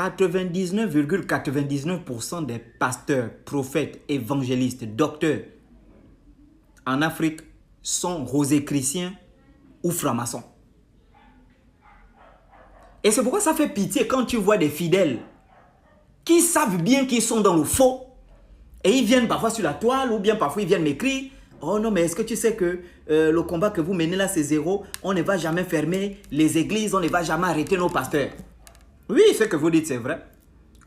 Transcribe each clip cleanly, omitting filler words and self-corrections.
99,99% des pasteurs, prophètes, évangélistes, docteurs en Afrique sont rosicruciens ou francs-maçons. Et c'est pourquoi ça fait pitié quand tu vois des fidèles qui savent bien qu'ils sont dans le faux et ils viennent parfois sur la toile ou bien parfois ils viennent m'écrire « Oh non, mais est-ce que tu sais que le combat que vous menez là, c'est zéro. On ne va jamais fermer les églises, on ne va jamais arrêter nos pasteurs. » Oui, ce que vous dites, c'est vrai.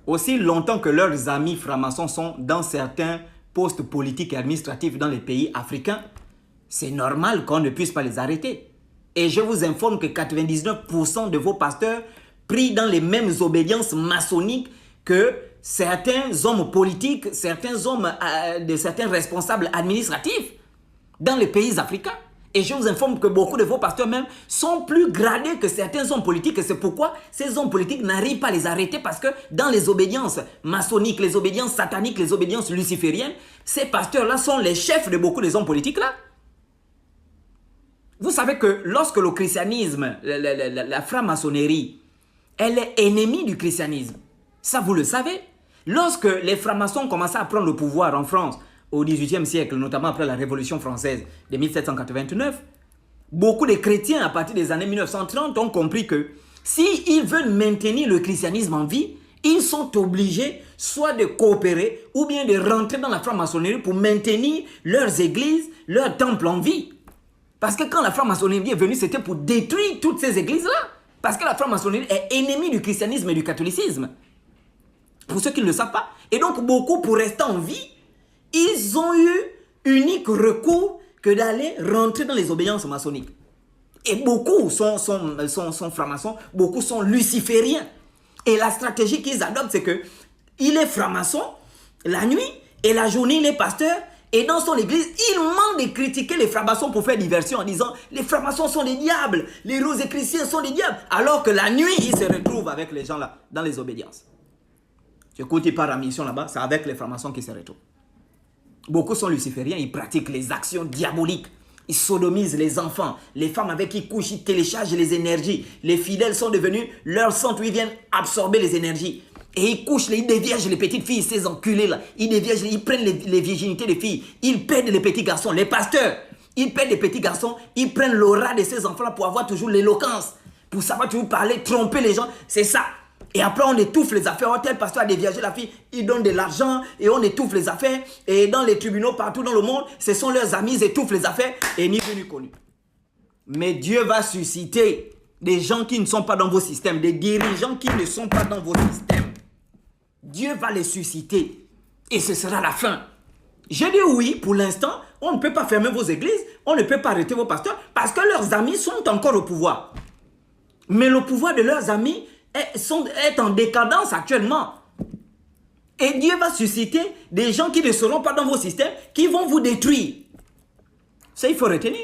Aussi longtemps que leurs amis francs-maçons sont dans certains postes politiques et administratifs dans les pays africains, c'est normal qu'on ne puisse pas les arrêter. Et je vous informe que 99% de vos pasteurs prient dans les mêmes obédiences maçonniques que certains hommes politiques, certains hommes de certains responsables administratifs dans les pays africains. Et je vous informe que beaucoup de vos pasteurs même sont plus gradés que certains hommes politiques. Et c'est pourquoi ces hommes politiques n'arrivent pas à les arrêter parce que dans les obédiences maçonniques, les obédiences sataniques, les obédiences lucifériennes, ces pasteurs-là sont les chefs de beaucoup des hommes politiques-là. Vous savez que lorsque le christianisme, la franc-maçonnerie, elle est ennemie du christianisme. Ça, vous le savez. Lorsque les francs-maçons commençaient à prendre le pouvoir en France au XVIIIe siècle, notamment après la Révolution française de 1789, beaucoup de chrétiens à partir des années 1930 ont compris que s'ils veulent maintenir le christianisme en vie, ils sont obligés soit de coopérer ou bien de rentrer dans la franc-maçonnerie pour maintenir leurs églises, leurs temples en vie. Parce que quand la franc-maçonnerie est venue, c'était pour détruire toutes ces églises-là. Parce que la franc-maçonnerie est ennemie du christianisme et du catholicisme. Pour ceux qui ne le savent pas. Et donc, beaucoup, pour rester en vie, ils ont eu unique recours que d'aller rentrer dans les obédiences maçonniques. Et beaucoup sont francs-maçons, beaucoup sont lucifériens. Et la stratégie qu'ils adoptent, c'est que il est franc-maçon la nuit et la journée, il est pasteur. Et dans son église, il manque de critiquer les francs-maçons pour faire diversion en disant « Les francs-maçons sont des diables, les rosicruciens sont des diables. » Alors que la nuit, il se retrouve avec les gens là, dans les obédiences. Du coup, il part en mission là-bas, c'est avec les francs-maçons qui se retrouvent. Beaucoup sont lucifériens, ils pratiquent les actions diaboliques. Ils sodomisent les enfants, les femmes avec qui ils couchent, ils téléchargent les énergies. Les fidèles sont devenus leur centre où ils viennent absorber les énergies. Et ils couchent, ils déviergent les petites filles, ces enculés là. Ils déviergent, ils prennent les virginités des filles. Ils pèdent les petits garçons, les pasteurs. Ils pèdent les petits garçons, ils prennent l'aura de ces enfants là pour avoir toujours l'éloquence. Pour savoir toujours parler, tromper les gens, c'est ça. Et après on étouffe les affaires. Oh, tel pasteur a déviergé la fille, il donne de l'argent et on étouffe les affaires. Et dans les tribunaux partout dans le monde, ce sont leurs amis, ils étouffent les affaires et ni vu ni connu. Mais Dieu va susciter des gens qui ne sont pas dans vos systèmes, des dirigeants qui ne sont pas dans vos systèmes. Dieu va les susciter et ce sera la fin. J'ai dit oui, pour l'instant, on ne peut pas fermer vos églises, on ne peut pas arrêter vos pasteurs parce que leurs amis sont encore au pouvoir. Mais le pouvoir de leurs amis est en décadence actuellement. Et Dieu va susciter des gens qui ne seront pas dans vos systèmes, qui vont vous détruire. Ça, il faut retenir.